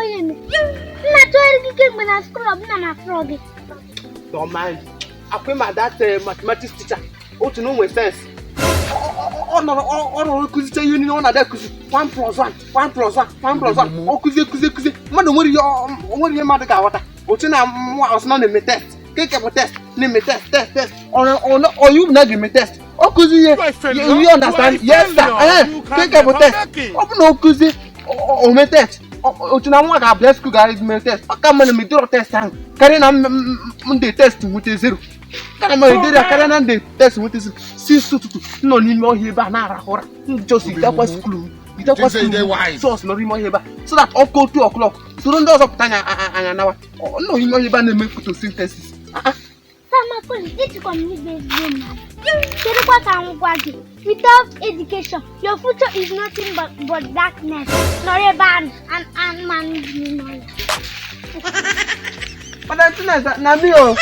you. Not to get when I screw up, Nana Froggy. Don't mind. I pay my that mathematics teacher. Oh, to know my sense. Oh, no, could you need on that? 1 plus 1, 1 plus 1, 1 plus 1. Oh, could you, Madam, what are your mother got? Oh, I was not in the test. Take up a test, name a test. Or you not give me test. Oh, could you understand? Yes, sir. Take up a test. Oh, no, could you? Oh, me test. Oh, you know what? I bless you guys, me test. I come and me do a test. Carry on the test with a 0. Come on, carry on the test with a 6 no need more here, Banara. Just that was clue. That was why. Source no more here. So that all go 2 o'clock. So don't do up time and an hour. Oh, no, you know, you ban the make to synthesis. Sama police, it's community based. Without education, your future is nothing but darkness, nor a band and management. But that's not Nabio.